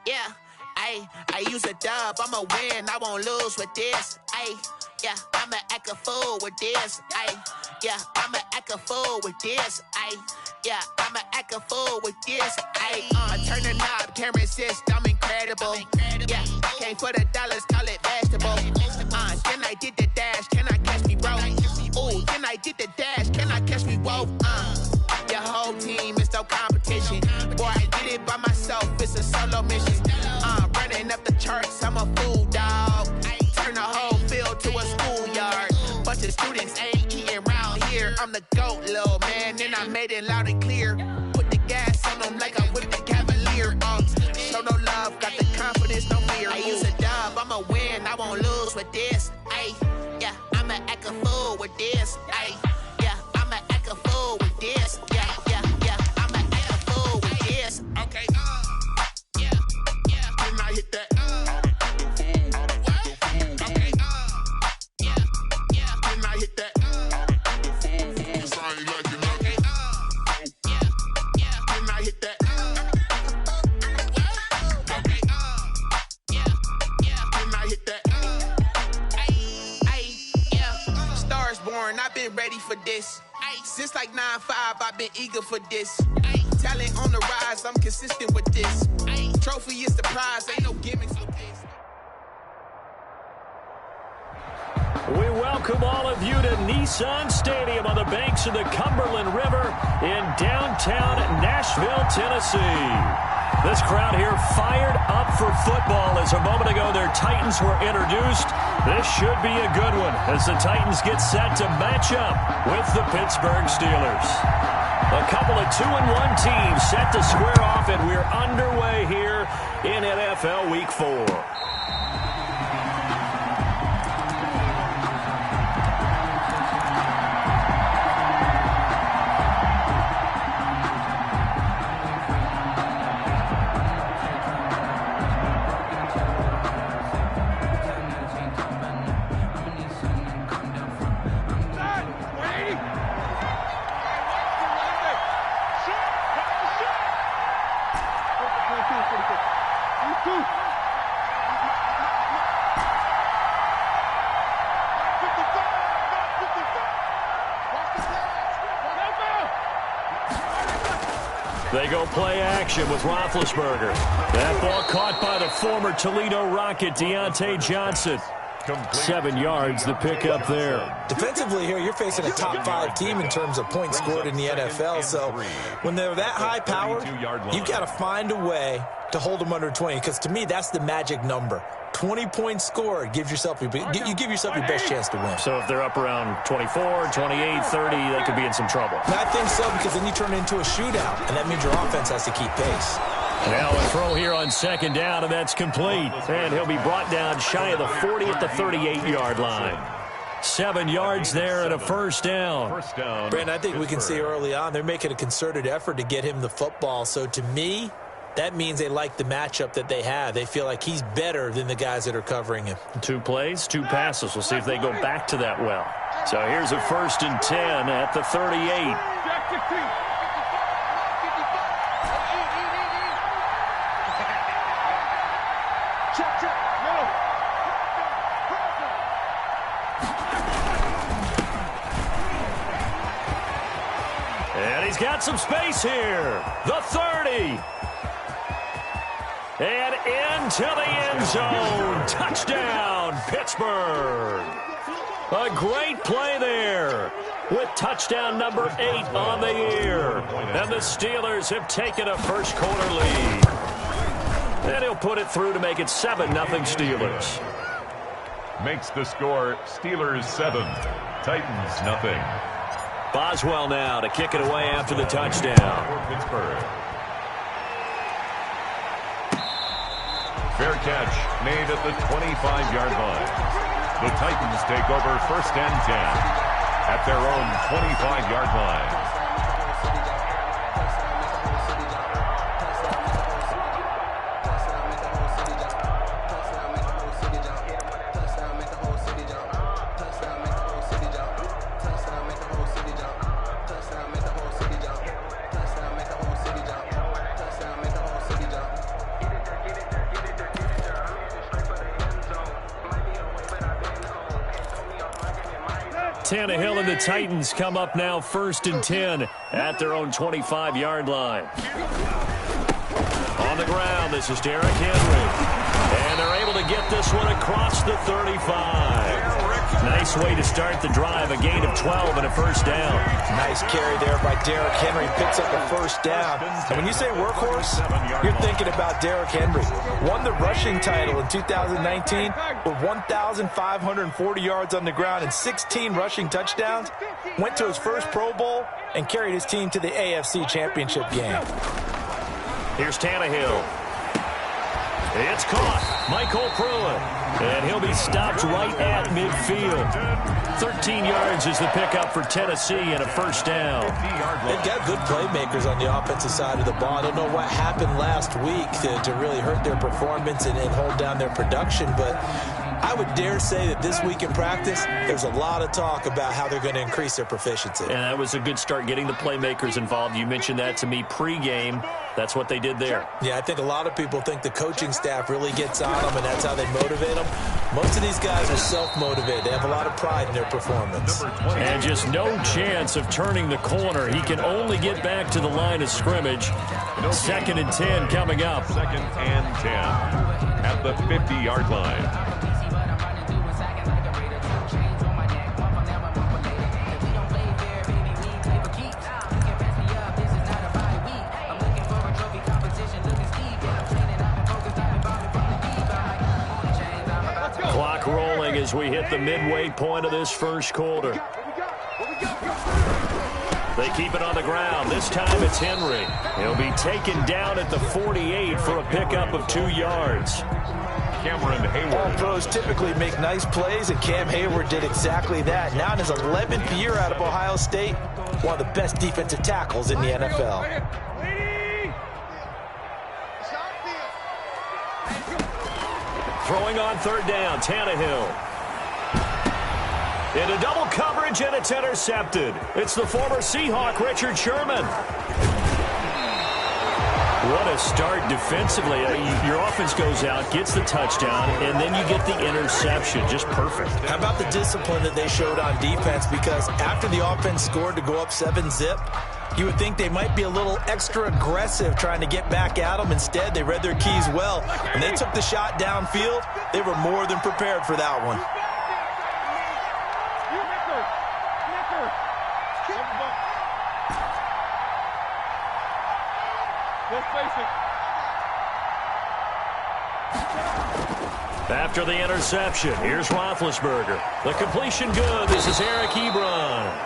Yeah, I use a dub, I'ma win, I won't lose with this. Yeah, I'ma act a fool with this. Yeah, I'ma act a fool with this. Yeah, I'ma act a fool with this. I turn the knob, can't resist, I'm incredible. Yeah, came for the dollars, call it vegetable. Then I did the dash, can I catch me, bro? Ooh, then I did the dash, can I catch me, whoa? Your whole team is no competition. Boy, I did it by myself, it's a solo mission. Running up the charts, I'm a fool, dog. Turn the whole field to a schoolyard. Bunch of students ain't eating round here. I'm the GOAT, little man, and I made it loud and clear. Put the gas on them like I'm with the Cavalier. Show no love, got the confidence, no fear. I use a dub, I'ma win, I won't lose with this. Yeah, I'ma act a fool with this. Yeah, I'ma act a fool with this. Yeah, I'ma act a fool with this. Okay, yeah, then I hit that. I've been ready for this. Since like 9-5, I've been eager for this. Talent on the rise, I'm consistent with this. Trophy is the prize, ain't no gimmicks with this. We welcome all of you to Nissan Stadium on the banks of the Cumberland River in downtown Nashville, Tennessee. This crowd here fired up for football as a moment ago their Titans were introduced. This should be a good one as the Titans get set to match up with the Pittsburgh Steelers. A couple of 2-1 teams set to square off, and we're underway here in NFL Week 4. They go play action with Roethlisberger. That ball caught by the former Toledo Rocket, Deontay Johnson. 7 yards, the pickup there. Defensively here, you're facing a top 5 team in terms of points scored in the NFL. So when they're that high powered, you've got to find a way to hold them under 20. Because to me, that's the magic number. 20 points scored gives yourself you give yourself your best chance to win. So if they're up around 24, 28, 30, they could be in some trouble. And I think so, because then you turn it into a shootout, and that means your offense has to keep pace. Now a throw here on second down, and that's complete. And he'll be brought down shy of the 40 at the 38-yard line. 7 yards there and a first down. Brandon, I think we can see early on they're making a concerted effort to get him the football. So to me, that means they like the matchup that they have. They feel like he's better than the guys that are covering him. 2 plays, 2 passes. We'll see if they go back to that well. So here's a 1st and 10 at the 38. And he's got some space here. The 30. And into the end zone. Touchdown, Pittsburgh. A great play there with touchdown number 8 on the year. And the Steelers have taken a first quarter lead. And he'll put it through to make it 7-0 Steelers. Makes the score Steelers 7, Titans 0. Boswell now to kick it away after the touchdown. Pittsburgh. Fair catch made at the 25-yard line. The Titans take over 1st and 10 at their own 25-yard line. Tannehill and the Titans come up now 1st and 10 at their own 25-yard line. On the ground, this is Derrick Henry. And they're able to get this one across the 35. Nice way to start the drive, a gain of 12 and a first down. Nice carry there by Derrick Henry. Picks up a first down. And when you say workhorse, you're thinking about Derrick Henry. Won the rushing title in 2019 with 1,540 yards on the ground and 16 rushing touchdowns. Went to his first Pro Bowl and carried his team to the AFC Championship game. Here's Tannehill. It's caught. Michael Pruitt. And he'll be stopped right at midfield. 13 yards is the pickup for Tennessee and a first down. They've got good playmakers on the offensive side of the ball. I don't know what happened last week to really hurt their performance and hold down their production, but I would dare say that this week in practice, there's a lot of talk about how they're going to increase their proficiency. And that was a good start getting the playmakers involved. You mentioned that to me pregame. That's what they did there. Yeah, I think a lot of people think the coaching staff really gets on them, and that's how they motivate them. Most of these guys are self-motivated. They have a lot of pride in their performance. And just no chance of turning the corner. He can only get back to the line of scrimmage. 2nd and 10 coming up. 2nd and 10 at the 50-yard line. Clock rolling as we hit the midway point of this first quarter. They keep it on the ground. This time it's Henry. He'll be taken down at the 48 for a pickup of 2 yards. Cameron Hayward. All pros typically make nice plays, and Cam Hayward did exactly that. Now in his 11th year out of Ohio State, one of the best defensive tackles in the NFL. Throwing on 3rd down, Tannehill. Into double coverage, and it's intercepted. It's the former Seahawk, Richard Sherman. What a start defensively. Your offense goes out, gets the touchdown, and then you get the interception. Just perfect. How about the discipline that they showed on defense? Because after the offense scored to go up 7-zip, you would think they might be a little extra aggressive trying to get back at them. Instead, they read their keys well. When they took the shot downfield, they were more than prepared for that one. After the interception, here's Roethlisberger. The completion good. This is Eric Ebron.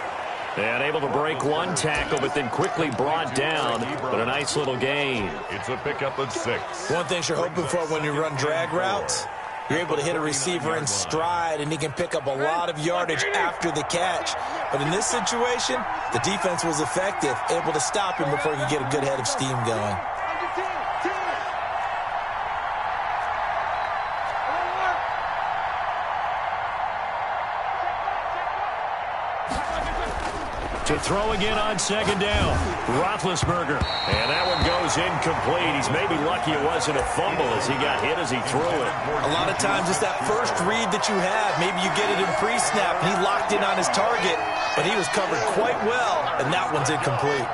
And able to break one tackle, but then quickly brought down. But a nice little gain. It's a pickup of 6. One thing you're hoping for when you run drag routes, you're able to hit a receiver in stride, and he can pick up a lot of yardage after the catch. But in this situation, the defense was effective, able to stop him before he could get a good head of steam going. To throw again on 2nd down, Roethlisberger. And that one goes incomplete. He's maybe lucky it wasn't a fumble as he got hit as he threw it. A lot of times it's that first read that you have. Maybe you get it in pre-snap, and he locked in on his target, but he was covered quite well, and that one's incomplete.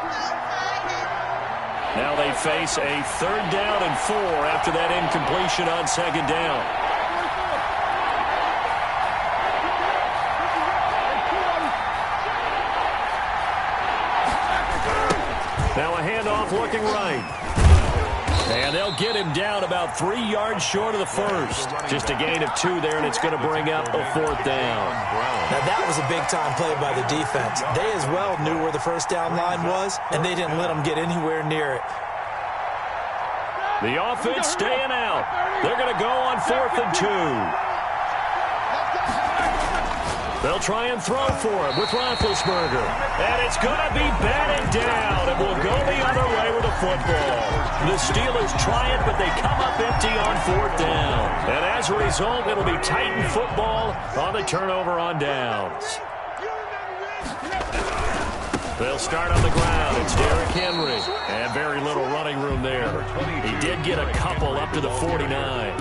Now they face a 3rd down and 4 after that incompletion on 2nd down. Now a handoff looking right. And they'll get him down about 3 yards short of the first. Just a gain of 2 there, and it's going to bring up a 4th down. Now that was a big-time play by the defense. They as well knew where the first down line was, and they didn't let them get anywhere near it. The offense staying out. They're going to go on 4th and 2. They'll try and throw for him with Roethlisberger. And it's going to be batted down, and we'll go the other way with the football. The Steelers try it, but they come up empty on 4th down. And as a result, it'll be Titan football on the turnover on downs. They'll start on the ground. It's Derrick Henry. And very little running room there. He did get a couple up to the 49.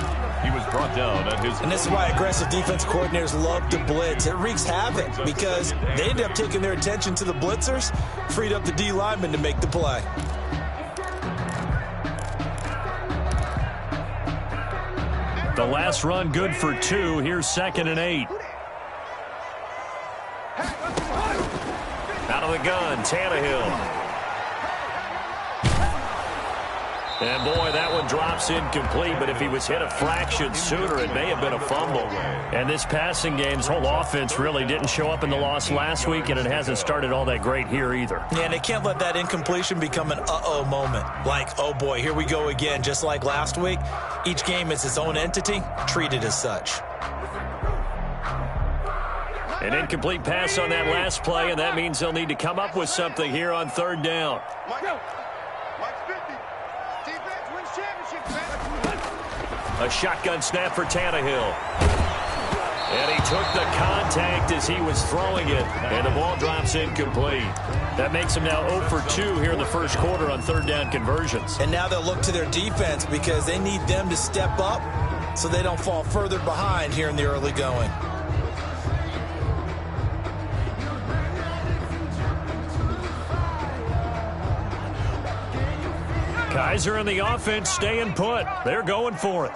He was brought down at his... And this is why aggressive defense coordinators love to blitz. It wreaks havoc because they end up taking their attention to the blitzers, freed up the D lineman to make the play. The last run good for 2. Here's 2nd and 8. Out of the gun, Tannehill. And boy, that one drops incomplete, but if he was hit a fraction sooner, it may have been a fumble. And this passing game's whole offense really didn't show up in the loss last week, and it hasn't started all that great here either. Yeah, and they can't let that incompletion become an uh-oh moment. Like, oh boy, here we go again, just like last week. Each game is its own entity, treated as such. An incomplete pass on that last play, and that means they'll need to come up with something here on 3rd down. A shotgun snap for Tannehill. And he took the contact as he was throwing it, and the ball drops incomplete. That makes him now 0 for 2 here in the first quarter on 3rd down conversions. And now they'll look to their defense because they need them to step up so they don't fall further behind here in the early going. Kizer and the offense staying put. They're going for it.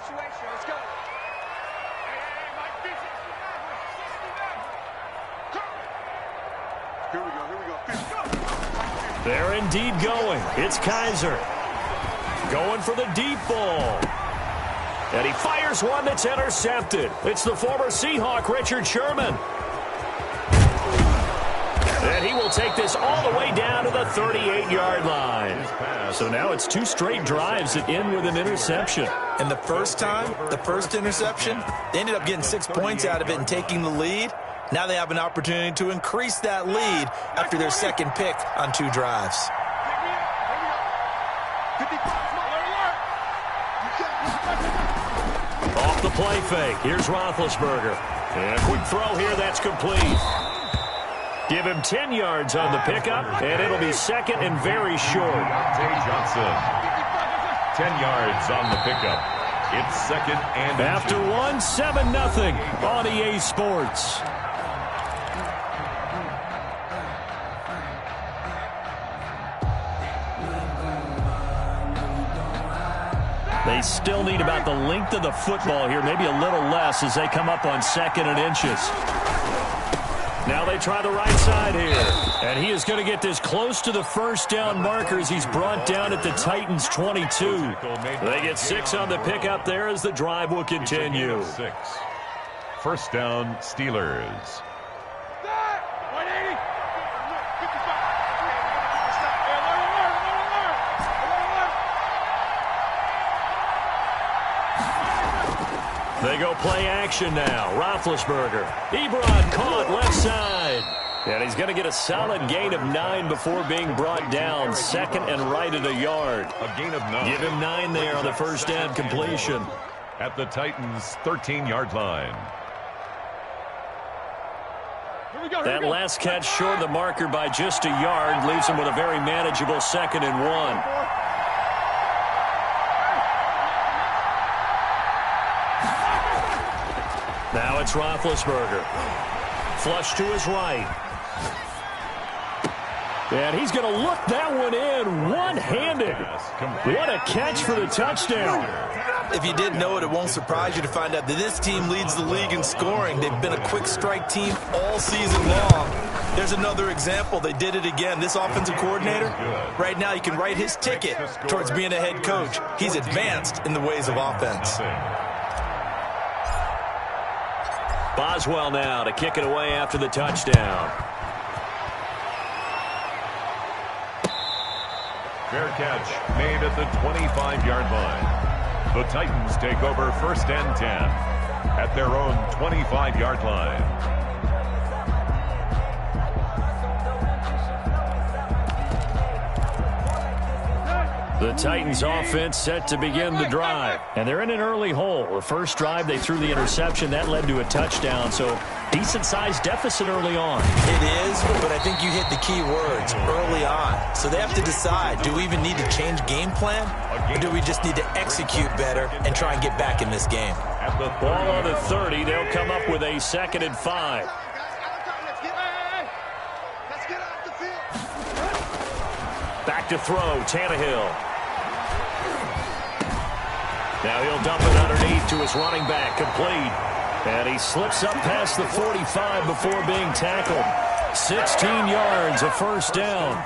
They're indeed going. It's Kizer. Going for the deep ball. And he fires one that's intercepted. It's the former Seahawk, Richard Sherman. And he will take this all the way down to the 38-yard line. So now it's 2 straight drives that end with an interception. And the first time, the first interception, they ended up getting 6 points out of it and taking the lead. Now they have an opportunity to increase that lead after their second pick on 2 drives. Off the play fake. Here's Roethlisberger. And a quick throw here. That's complete. Give him 10 yards on the pickup, and it'll be 2nd and very short. Jay Johnson, 10 yards on the pickup. It's 2nd and after 2. 1, 7-0 on EA Sports. They still need about the length of the football here, maybe a little less as they come up on 2nd and inches. Now they try the right side here. And he is going to get this close to the first down marker as he's brought down at the Titans' 22. They get 6 on the pickup there as the drive will continue. 6. First down, Steelers. They go play action now. Roethlisberger. Ebron caught left side. And he's going to get a solid gain of 9 before being brought down. 2nd and right at a yard. A gain of 9. Give him 9 there on the first down completion. At the Titans' 13-yard line. That last catch short of the marker by just a yard leaves him with a very manageable 2nd and 1. Now it's Roethlisberger. Flush to his right. And he's going to look that one in one-handed. What a catch for the touchdown. If you didn't know it, it won't surprise you to find out that this team leads the league in scoring. They've been a quick strike team all season long. There's another example. They did it again. This offensive coordinator, right now, you can write his ticket towards being a head coach. He's advanced in the ways of offense. Boswell now to kick it away after the touchdown. Fair catch made at the 25-yard line. The Titans take over 1st and 10 at their own 25-yard line. The Titans offense set to begin the drive. And they're in an early hole. The first drive, they threw the interception. That led to a touchdown. So decent-sized deficit early on. It is, but I think you hit the key words, early on. So they have to decide, do we even need to change game plan? Or do we just need to execute better and try and get back in this game? Ball on the 30. They'll come up with a 2nd and 5. Back to throw, Tannehill. Now he'll dump it underneath to his running back, complete. And he slips up past the 45 before being tackled. 16 yards, a first down.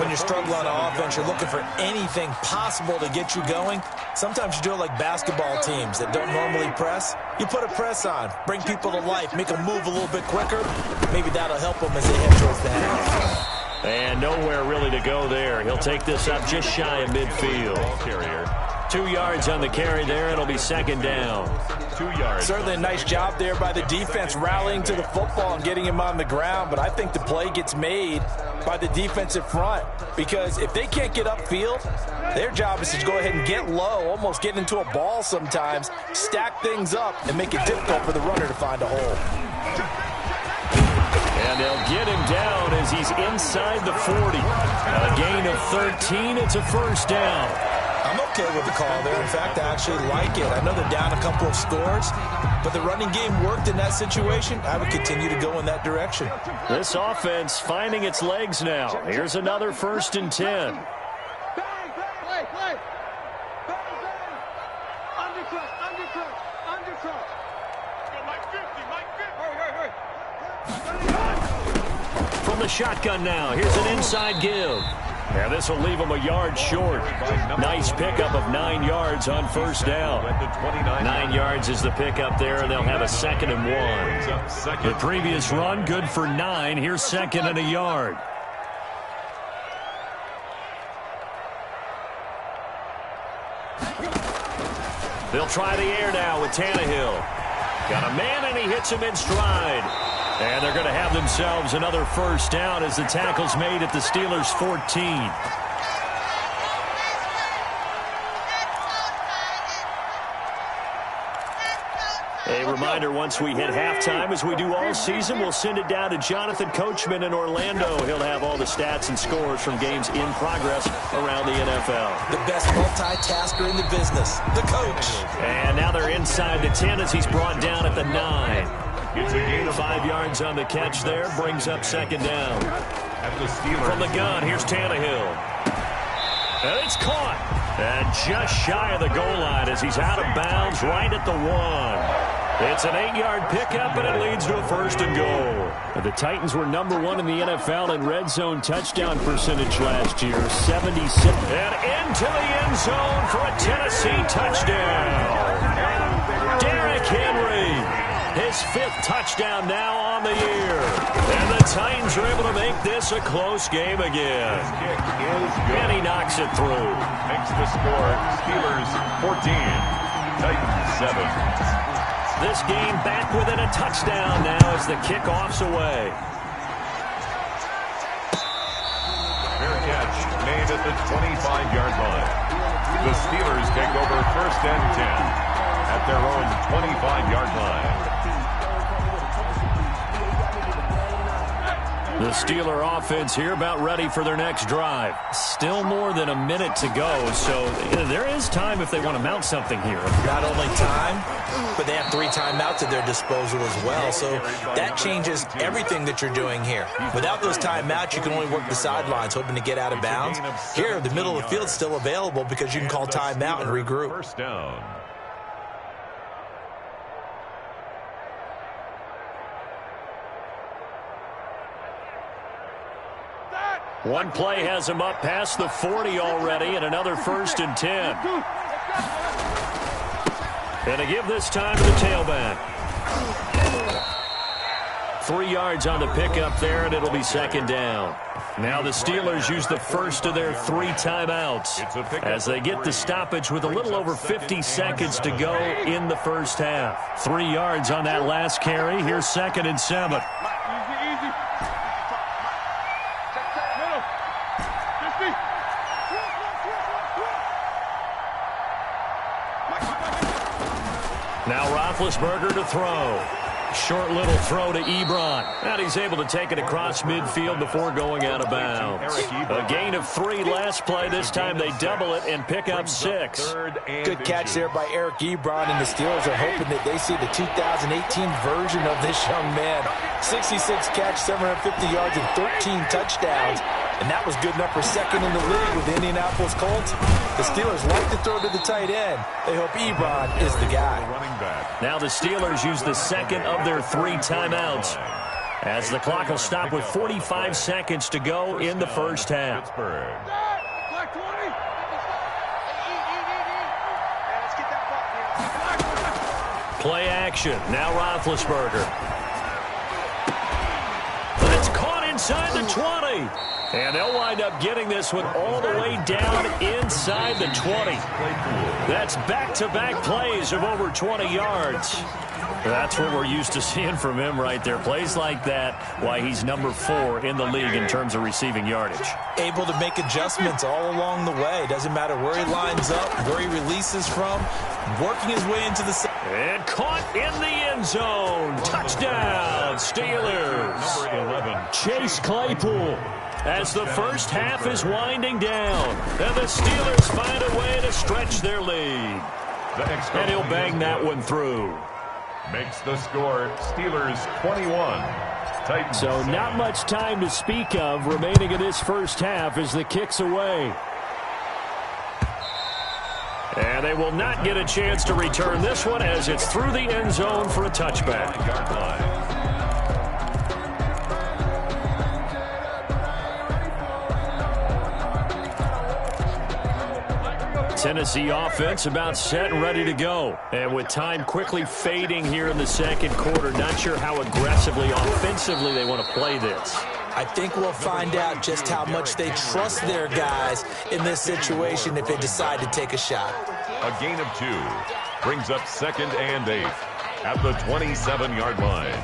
When you struggle on offense, you're looking for anything possible to get you going. Sometimes you do it like basketball teams that don't normally press. You put a press on, bring people to life, make them move a little bit quicker. Maybe that'll help them as they head towards the half. And nowhere really to go there. He'll take this up just shy of midfield. 2 yards on the carry there. It'll be 2nd down. 2 yards. Certainly a nice job there by the defense rallying to the football and getting him on the ground. But I think the play gets made by the defensive front. Because if they can't get upfield, their job is to go ahead and get low, almost get into a ball sometimes, stack things up, and make it difficult for the runner to find a hole. And they'll get him down as he's inside the 40. A gain of 13. It's a first down. I'm okay with the call there. In fact, I actually like it. I know they're down a couple of scores, but the running game worked in that situation. I would continue to go in that direction. This offense finding its legs now. Here's another 1st and 10. From the shotgun now, here's an inside give. And this will leave him a yard short. Nice pickup of 9 yards on first down. 9 yards is the pickup there, and they'll have a 2nd and 1. The previous run, good for 9. Here's 2nd and a yard. They'll try the air now with Tannehill. Got a man, and he hits him in stride. And they're going to have themselves another first down as the tackle's made at the Steelers' 14. A reminder, once we hit halftime, as we do all season, we'll send it down to Jonathan Coachman in Orlando. He'll have all the stats and scores from games in progress around the NFL. The best multitasker in the business, the coach. And now they're inside the 10 as he's brought down at the 9. It's a gain of 5 yards on the catch there, brings up 2nd down. At the Steelers. From the gun, here's Tannehill. And it's caught. And just shy of the goal line as he's out of bounds right at the 1. It's an 8-yard pickup, and it leads to a 1st and goal. The Titans were #1 in the NFL in red zone touchdown percentage last year, 76. And into the end zone for a Tennessee touchdown. Derrick Henry. His 5th touchdown now on the year. And the Titans are able to make this a close game again. And he knocks it through. Makes the score Steelers 14, Titans 7. This game back within a touchdown now as the kickoff's away. Fair catch made at the 25-yard line. The Steelers take over 1st and 10 at their own 25-yard line. The Steeler offense here about ready for their next drive. Still more than a minute to go, so there is time if they want to mount something here. Not only time, but they have 3 timeouts at their disposal as well, so that changes everything that you're doing here. Without those timeouts, you can only work the sidelines, hoping to get out of bounds. Here, the middle of the field's still available because you can call timeout and regroup. First down. One play has him up past the 40 already, and another 1st and 10. And to give this time to the tailback. 3 yards on the pickup there, and it'll be 2nd down. Now the Steelers use the first of their 3 timeouts as they get the stoppage with a little over 50 seconds to go in the first half. 3 yards on that last carry. Here's 2nd and 7. Now Roethlisberger to throw. Short little throw to Ebron. And he's able to take it across midfield before going out of bounds. A gain of 3 last play. This time they double it and pick up 6. Good catch there by Eric Ebron, and the Steelers are hoping that they see the 2018 version of this young man. 66 catch, 750 yards, and 13 touchdowns. And that was good enough for second in the league with the Indianapolis Colts. The Steelers like to throw to the tight end. They hope Ebron is the guy. Now the Steelers use the second of their 3 timeouts, as the clock will stop with 45 seconds to go in the first half. Play action. Now Roethlisberger. It's caught inside the 20. And they'll wind up getting this one all the way down inside the 20. That's back-to-back plays of over 20 yards. That's what we're used to seeing from him right there. Plays like that, why he's number 4 in the league in terms of receiving yardage. Able to make adjustments all along the way. Doesn't matter where he lines up, where he releases from, working his way into the... And caught in the end zone. Touchdown, Steelers. Number 11. Chase Claypool. As the first half is winding down, and the Steelers find a way to stretch their lead. And he'll bang that one through. Makes the score Steelers 21. Titans. So not much time to speak of remaining in this first half as the kick's away. And they will not get a chance to return this one as it's through the end zone for a touchback. Tennessee offense about set and ready to go. And with time quickly fading here in the second quarter, not sure how aggressively, offensively they want to play this. I think we'll find out just how much they trust their guys in this situation if they decide to take a shot. A gain of 2 brings up 2nd and 8 at the 27-yard line.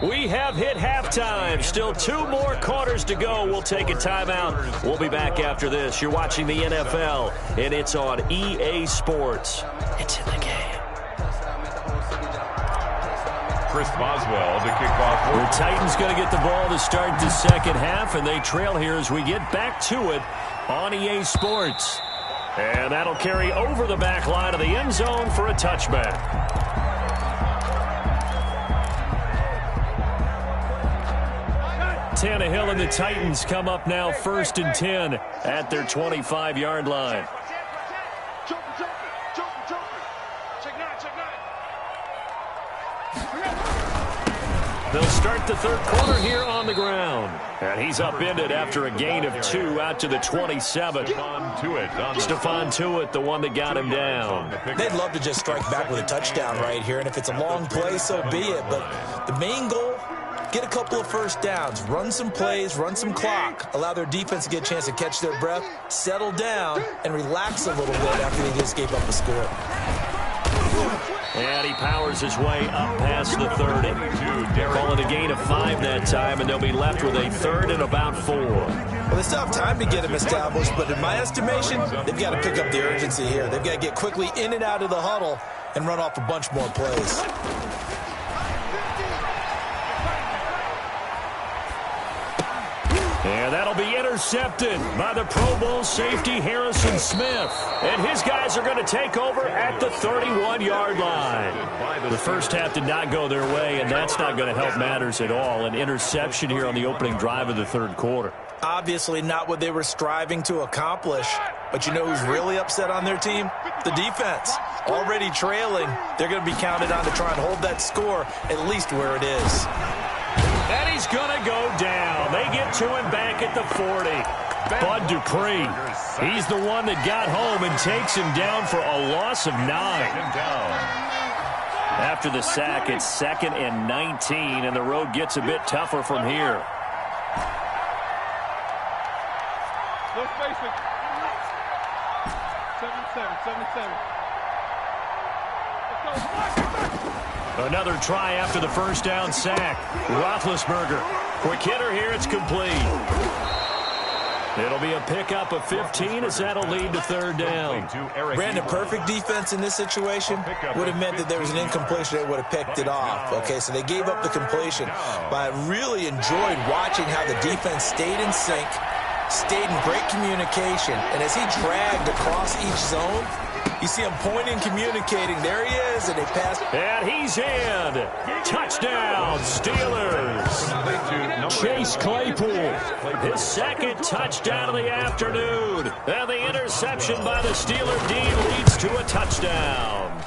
We have hit halftime. Still 2 more quarters to go. We'll take a timeout. We'll be back after this. You're watching the NFL, and it's on EA Sports. It's in the game. Chris Boswell to kick off. The Titans going to get the ball to start the second half, and they trail here as we get back to it on EA Sports. And that'll carry over the back line of the end zone for a touchback. Tannehill and the Titans come up now 1st and 10 at their 25-yard line. They'll start the third quarter here on the ground. And he's upended after a gain of 2 out to the 27. Stephon Tuitt, the one that got him down. They'd love to just strike back with a touchdown right here, and if it's a long play, so be it. But the main goal, get a couple of first downs, run some plays, run some clock, allow their defense to get a chance to catch their breath, settle down, and relax a little bit after they just gave up a score. And he powers his way up past the 30. Calling a gain of 5 that time, and they'll be left with a 3rd and about 4. Well, they still have time to get him established, but in my estimation, they've got to pick up the urgency here. They've got to get quickly in and out of the huddle and run off a bunch more plays. And that'll be intercepted by the Pro Bowl safety Harrison Smith. And his guys are going to take over at the 31-yard line. The first half did not go their way, and that's not going to help matters at all. An interception here on the opening drive of the third quarter. Obviously not what they were striving to accomplish. But you know who's really upset on their team? The defense. Already trailing, they're going to be counted on to try and hold that score at least where it is. And he's going to go down. They get to him back at the 40. Bud Dupree, he's the one that got home and takes him down for a loss of 9. After the sack, it's 2nd and 19, and the road gets a bit tougher from here. Let's face it. 7-7. Another try after the first down sack. Roethlisberger. Quick hitter here. It's complete. It'll be a pickup of 15 as that'll lead to third down. Brandon, perfect defense in this situation would have meant that there was an incompletion that would have picked it off. Okay, so they gave up the completion. But I really enjoyed watching how the defense stayed in sync, stayed in great communication. And as he dragged across each zone, you see him pointing, communicating. There he is, and they passed. And he's in. Touchdown, Steelers. Chase Claypool, his second touchdown of the afternoon. And the interception by the Steeler D leads to a touchdown.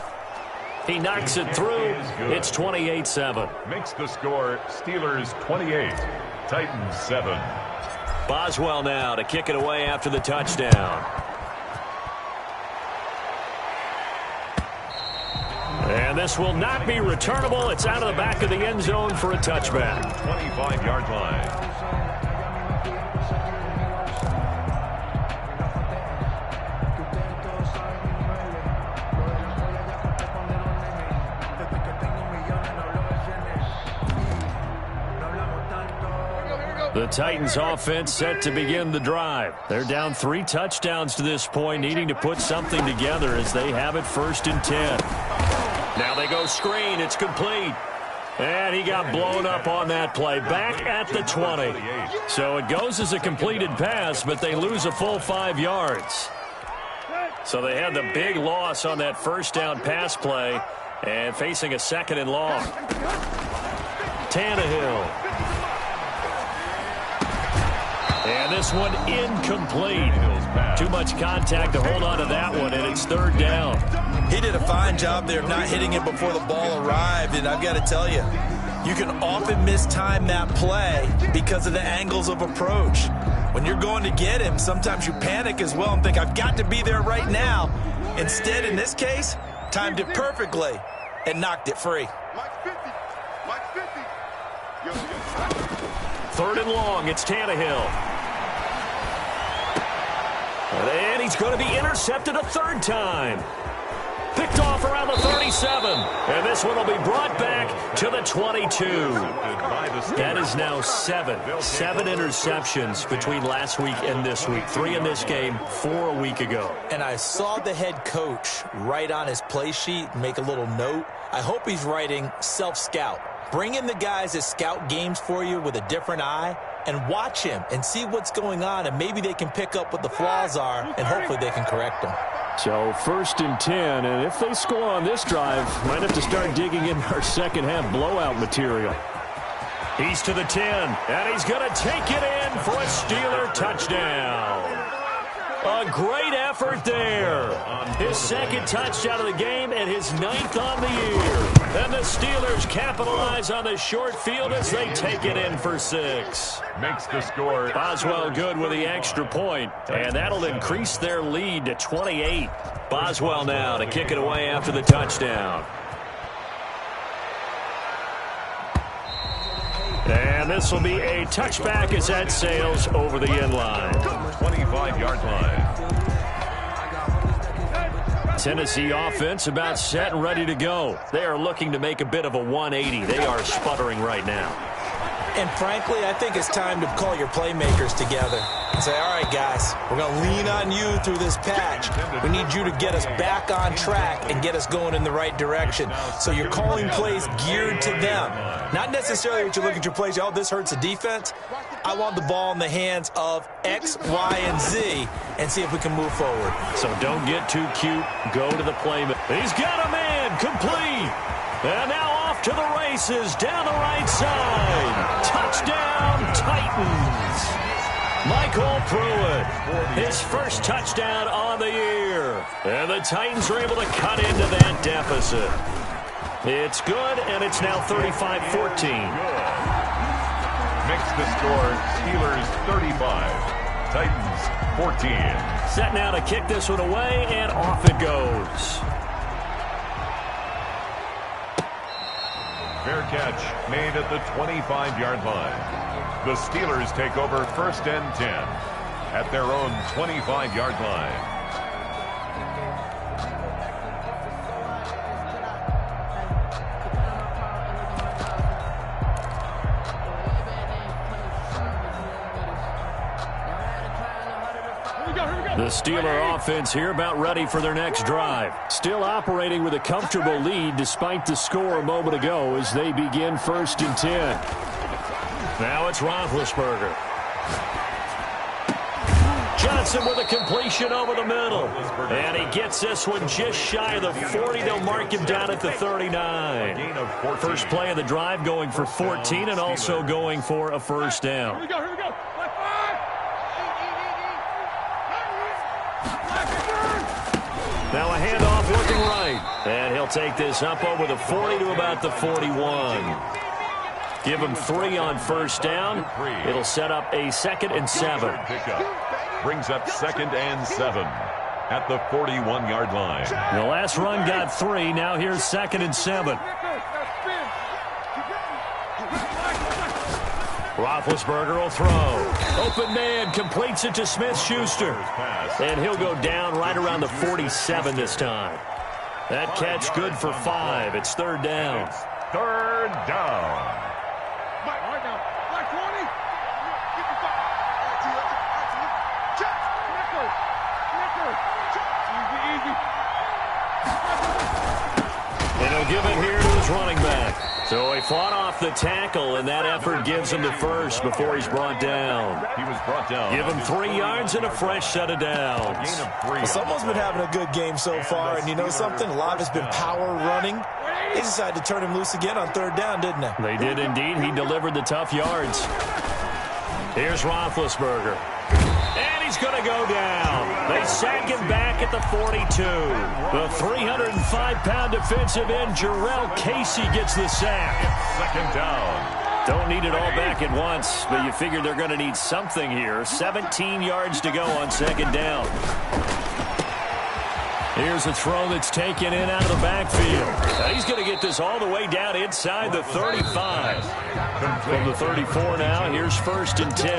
He knocks it through. It's 28-7. Makes the score Steelers 28, Titans 7. Boswell now to kick it away after the touchdown. And this will not be returnable. It's out of the back of the end zone for a touchback. 25-yard line. The Titans offense set to begin the drive. They're down 3 touchdowns to this point, needing to put something together as they have it 1st and 10. Now they go screen. It's complete. And he got blown up on that play. Back at the 20. So it goes as a completed pass, but they lose a full 5 yards. So they had the big loss on that first down pass play and facing a 2nd and long. Tannehill. And this one incomplete. Too much contact to hold on to that one, and it's 3rd down. He did a fine job there of not hitting it before the ball arrived, and I've got to tell you, you can often mistime that play because of the angles of approach. When you're going to get him, sometimes you panic as well and think, I've got to be there right now. Instead, in this case, timed it perfectly and knocked it free. 3rd and long, it's Tannehill. And he's going to be intercepted a 3rd time. Picked off around the 37. And this one will be brought back to the 22. That is now 7 interceptions between last week and this week. 3 in this game, 4 a week ago. And I saw the head coach write on his play sheet, make a little note. I hope he's writing self-scout. Bring in the guys that scout games for you with a different eye and watch him and see what's going on, and maybe they can pick up what the flaws are, and hopefully they can correct them. So 1st and 10, and if they score on this drive, might have to start digging in our second-half blowout material. He's to the 10, and he's going to take it in for a Steeler touchdown. A great effort there. His 2nd touchdown of the game and his 9th on the year. And the Steelers capitalize on the short field as they take it in for 6. Makes the score. Boswell good with the extra point, and that'll increase their lead to 28. Boswell now to kick it away after the touchdown. And this will be a touchback as that sails over the end line. 25-yard line. Tennessee offense about set and ready to go. They are looking to make a bit of a 180. They are sputtering right now. And frankly, I think it's time to call your playmakers together and say, all right, guys, we're going to lean on you through this patch. We need you to get us back on track and get us going in the right direction. So you're calling plays geared to them. Not necessarily what you look at your plays, oh, this hurts the defense. I want the ball in the hands of X, Y, and Z and see if we can move forward. So don't get too cute. Go to the playmaker. He's got a man complete. And now off to the races down the right side. Touchdown, Titans. Michael Pruitt, his first touchdown on the year. And the Titans are able to cut into that deficit. It's good, and it's now 35-14. Makes the score Steelers 35, Titans 14. Set now to kick this one away, and off it goes. Fair catch made at the 25-yard line. The Steelers take over 1st and 10 at their own 25-yard line. The Steeler offense here about ready for their next drive. Still operating with a comfortable lead despite the score a moment ago as they begin 1st and 10. Now it's Roethlisberger. Johnson with a completion over the middle. And he gets this one just shy of the 40. They'll mark him down at the 39. First play of the drive going for 14 and also going for a first down. Here we go. Now a handoff looking right. And he'll take this up over the 40 to about the 41. Give him 3 on first down. It'll set up a 2nd and 7. Brings up 2nd and 7 at the 41-yard line. The last run got 3. Now here's 2nd and 7. Roethlisberger will throw. Open man completes it to Smith-Schuster. And he'll go down right around the 47 this time. That catch good for 5. It's 3rd down. 3rd down. And he'll give it here to his running back. So he fought off the tackle, and that effort gives him the first before he's brought down. He was brought down. Give him 3 yards and a fresh set of downs. Someone's been having a good game so far, and you know something? A lot has been power running. They decided to turn him loose again on 3rd down, didn't they? They did indeed. He delivered the tough yards. Here's Roethlisberger. And he's going to go down. They sack him back at the 42. The 305-pound defensive end, Jarrell Casey, gets the sack. 2nd down. Don't need it all back at once, but you figure they're going to need something here. 17 yards to go on 2nd down. Here's a throw that's taken in out of the backfield. Now he's going to get this all the way down inside the 35. From the 34 now, here's 1st and 10.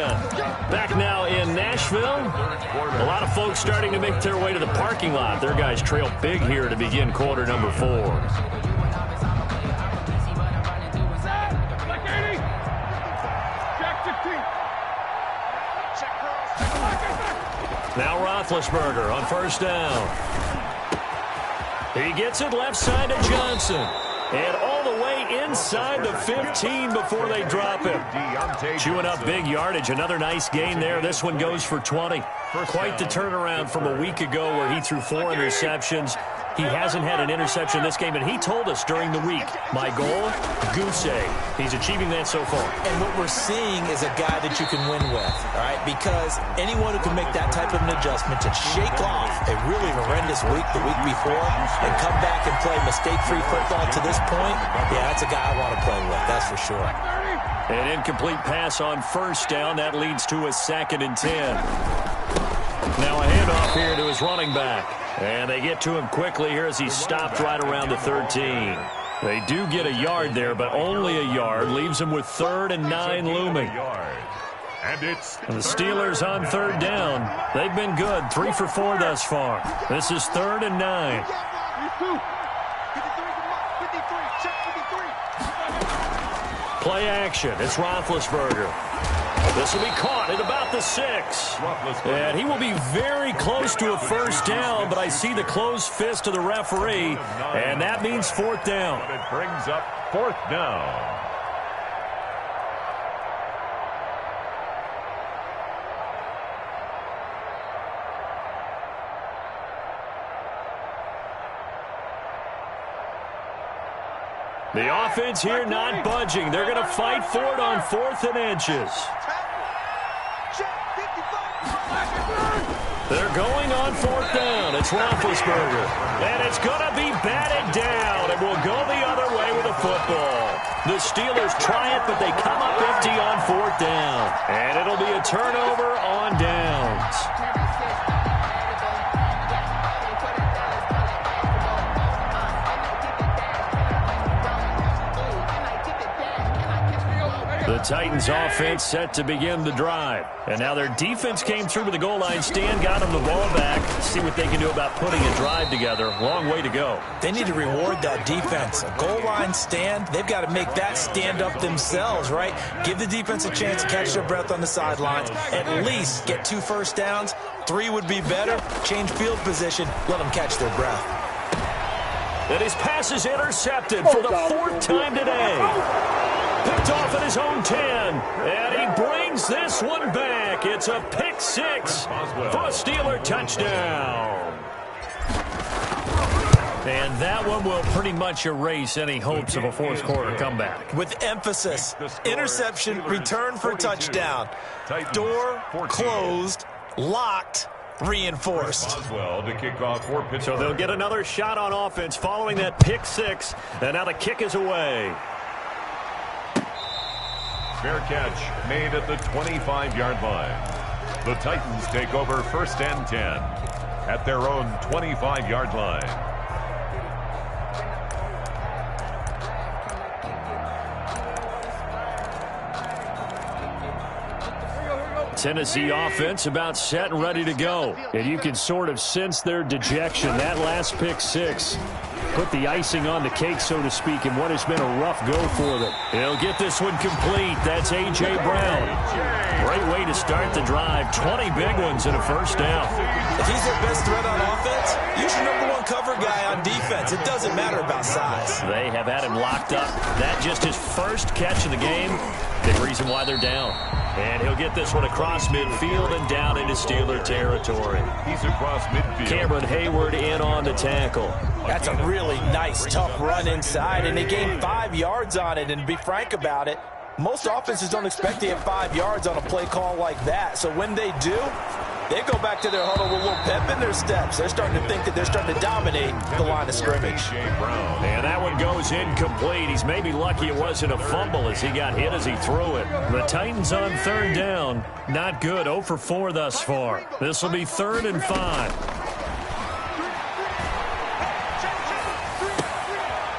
Back now in Nashville. A lot of folks starting to make their way to the parking lot. Their guys trail big here to begin quarter number 4. Now Roethlisberger on 1st down. He gets it left side to Johnson. And all the way inside the 15 before they drop him. Chewing up big yardage. Another nice gain there. This one goes for 20. Quite the turnaround from a week ago where he threw 4 interceptions. He hasn't had an interception this game, and he told us during the week, my goal, goose egg. He's achieving that so far. And what we're seeing is a guy that you can win with, all right? Because anyone who can make that type of an adjustment to shake off a really horrendous week the week before and come back and play mistake-free football to this point, yeah, that's a guy I want to play with, that's for sure. An incomplete pass on 1st down. That leads to a 2nd and 10. Now a handoff here to his running back. And they get to him quickly here as he's stopped right around the 13. They do get a yard there, but only a yard. Leaves him with 3rd and 9 looming. And the Steelers on 3rd down. They've been good. 3 for 4 thus far. This is 3rd and 9. Play action. It's Roethlisberger. This will be caught at about the 6. And he will be very close to a first down, but I see the closed fist of the referee, and that means 4th down. It brings up 4th down. The offense here not budging. They're going to fight for it on 4th and inches. They're going on 4th down. It's Roethlisberger. And it's going to be batted down. And will go the other way with the football. The Steelers try it, but they come up empty on 4th down. And it'll be a turnover on downs. The Titans offense set to begin the drive. And now their defense came through with the goal line stand, got them the ball back. See what they can do about putting a drive together. Long way to go. They need to reward that defense. A goal line stand, they've got to make that stand up themselves, right? Give the defense a chance to catch their breath on the sidelines. At least get 2 first downs. 3 would be better. Change field position. Let them catch their breath. And his pass is intercepted for the 4th time today. Picked off at his own 10. And he brings this one back. It's a pick 6 for a Steeler touchdown. And that one will pretty much erase any hopes of a 4th quarter comeback. With emphasis, interception, return for touchdown. Door closed, locked, reinforced. So they'll get another shot on offense following that pick 6. And now the kick is away. Fair catch made at the 25-yard line. The Titans take over 1st and 10 at their own 25-yard line. Tennessee offense about set and ready to go. And you can sort of sense their dejection. That last pick 6 put the icing on the cake, so to speak, in what has been a rough go for them. He'll get this one complete. That's A.J. Brown. Great way to start the drive. 20 big ones and a first down. If he's their best threat on offense, use your #1 cover guy on defense. It doesn't matter about size. They have had him locked up. That just his first catch of the game. Big reason why they're down. And he'll get this one across midfield and down into Steeler territory. He's across midfield. Cameron Hayward in on the tackle. That's a really nice, tough run inside, and they gained 5 yards on it. And to be frank about it, most offenses don't expect to get 5 yards on a play call like that. So when they do, they go back to their huddle with a little pep in their steps. They're starting to think that they're starting to dominate the line of scrimmage. And that one goes incomplete. He's maybe lucky it wasn't a fumble as he got hit as he threw it. The Titans on 3rd down. Not good. 0 for 4 thus far. This will be 3rd and 5.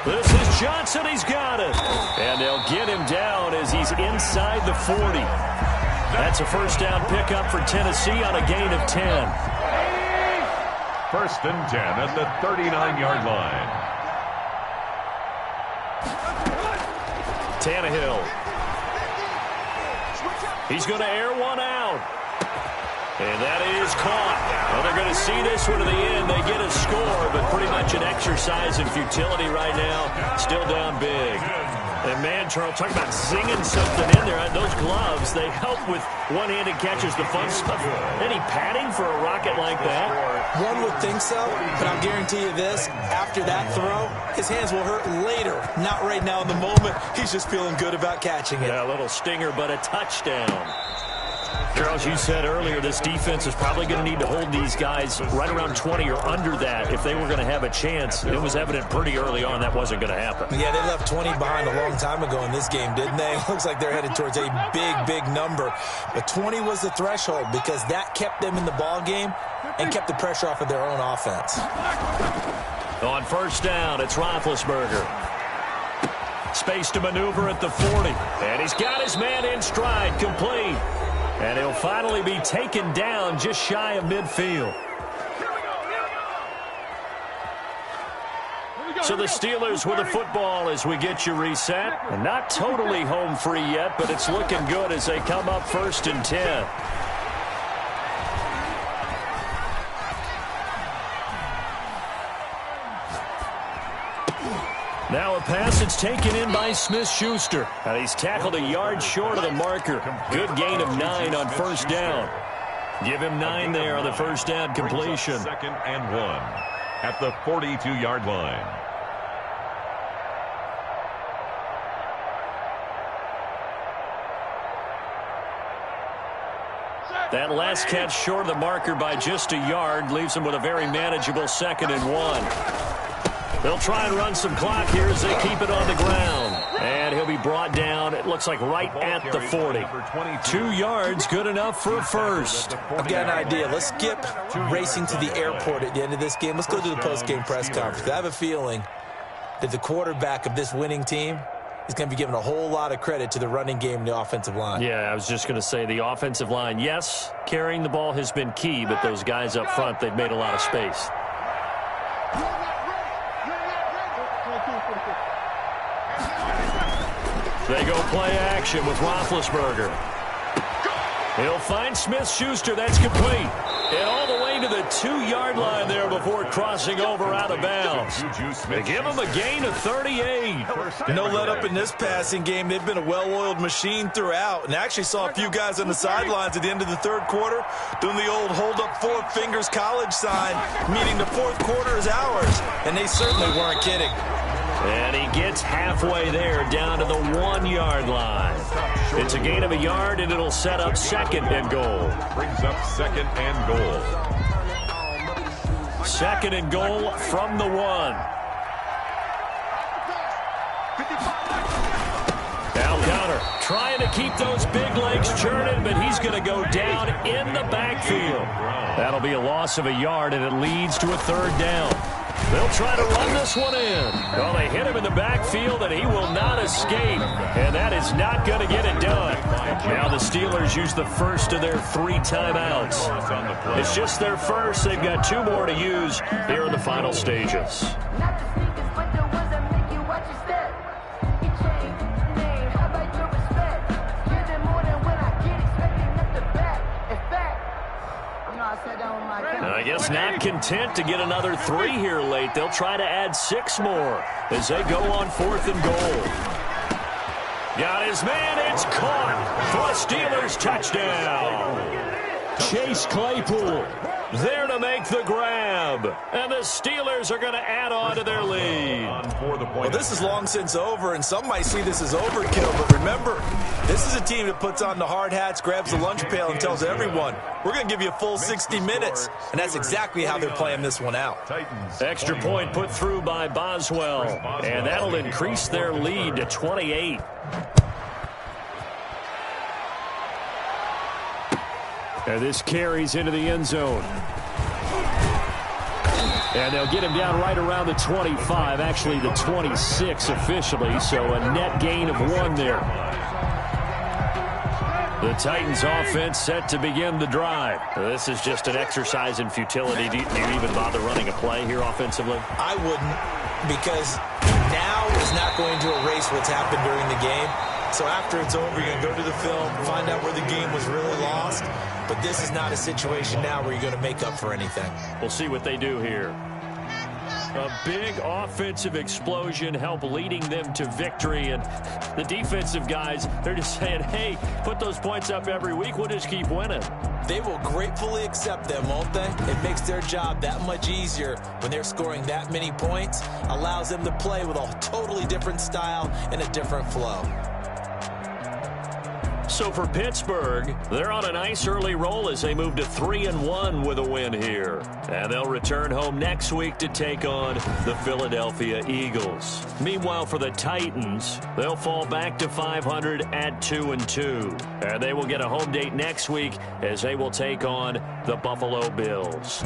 This is Johnson. He's got it. And they'll get him down as he's inside the 40. That's a first down pickup for Tennessee on a gain of 10. 1st and 10 at the 39-yard line. Tannehill. He's going to air one out. And that is caught. Well, they're going to see this one to the end. They get a score, but pretty much an exercise in futility right now. Still down big. And, man, Charles, talk about zinging something in there. Those gloves, they help with one-handed catches, the fun stuff. Any padding for a rocket like that? One would think so, but I'll guarantee you this. After that throw, his hands will hurt later. Not right now in the moment. He's just feeling good about catching it. Yeah, a little stinger, but a touchdown. Charles, you said earlier this defense is probably going to need to hold these guys right around 20 or under that if they were going to have a chance. It was evident pretty early on that wasn't going to happen. Yeah, they left 20 behind a long time ago in this game, didn't they? Looks like they're headed towards a big, big number. But 20 was the threshold because that kept them in the ball game and kept the pressure off of their own offense. On first down, it's Roethlisberger. Space to maneuver at the 40. And he's got his man in stride, complete. And he'll finally be taken down just shy of midfield. So the Steelers with the football as we get you reset. And not totally home free yet, but it's looking good as they come up 1st and 10. Now a pass that's taken in by Smith-Schuster. And he's tackled a yard short of the marker. Good gain of 9 on first down. Give him 9 there on the first down completion. 2nd and 1 at the 42-yard line. That last catch short of the marker by just a yard leaves him with a very manageable 2nd and 1. They'll try and run some clock here as they keep it on the ground. And he'll be brought down, it looks like right at the 40. 2 yards, good enough for a first. I've got an idea. Let's skip racing to the airport at the end of this game. Let's go to the post-game press conference. I have a feeling that the quarterback of this winning team is going to be given a whole lot of credit to the running game and the offensive line. Yeah, I was just going to say the offensive line, yes, carrying the ball has been key, but those guys up front, they've made a lot of space. They go play action with Roethlisberger. He'll find Smith-Schuster. That's complete. And all the way to the 2-yard line there before crossing over out of bounds. They give him a gain of 38. No let up in this passing game. They've been a well-oiled machine throughout. And actually saw a few guys on the sidelines at the end of the third quarter doing the old hold up 4 fingers college sign, meaning the fourth quarter is ours. And they certainly weren't kidding. And he gets halfway there down to the 1-yard line. It's a gain of a yard, and it'll set up 2nd and goal. Brings up 2nd and goal. 2nd and goal from the 1. Now counter, trying to keep those big legs churning, but he's going to go down in the backfield. That'll be a loss of a yard, and it leads to a 3rd down. They'll try to run this one in. Well, they hit him in the backfield, and he will not escape. And that is not going to get it done. Now the Steelers use the first of their 3 timeouts. It's just their first. They've got 2 more to use here in the final stages. I guess not content to get another 3 here late. They'll try to add 6 more as they go on 4th and goal. Got his man. It's caught for a Steelers touchdown. Chase Claypool there to make the grab. And the Steelers are going to add on to their lead. Well, this is long since over, and some might see this as overkill. But remember, this is a team that puts on the hard hats, grabs the lunch pail, and tells everyone, we're going to give you a full 60 minutes. And that's exactly how they're playing this one out. Extra point put through by Boswell. And that'll increase their lead to 28. And this carries into the end zone. And they'll get him down right around the 25, actually the 26 officially, so a net gain of 1 there. The Titans offense set to begin the drive. This is just an exercise in futility. Do you even bother running a play here offensively? I wouldn't, because now is not going to erase what's happened during the game. So after it's over, you're going to go to the film, find out where the game was really lost. But this is not a situation now where you're going to make up for anything. We'll see what they do here. A big offensive explosion help leading them to victory. And the defensive guys, they're just saying, hey, put those points up every week. We'll just keep winning. They will gratefully accept them, won't they? It makes their job that much easier when they're scoring that many points. Allows them to play with a totally different style and a different flow. So for Pittsburgh, they're on a nice early roll as they move to 3-1 with a win here. And they'll return home next week to take on the Philadelphia Eagles. Meanwhile, for the Titans, they'll fall back to 500 at 2-2. And they will get a home date next week as they will take on the Buffalo Bills.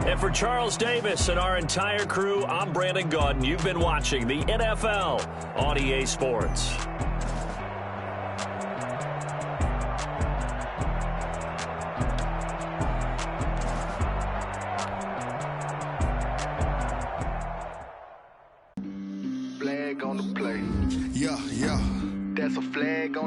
And for Charles Davis and our entire crew, I'm Brandon Gaudin. You've been watching the NFL on EA Sports. On the play. Yeah. That's a flag on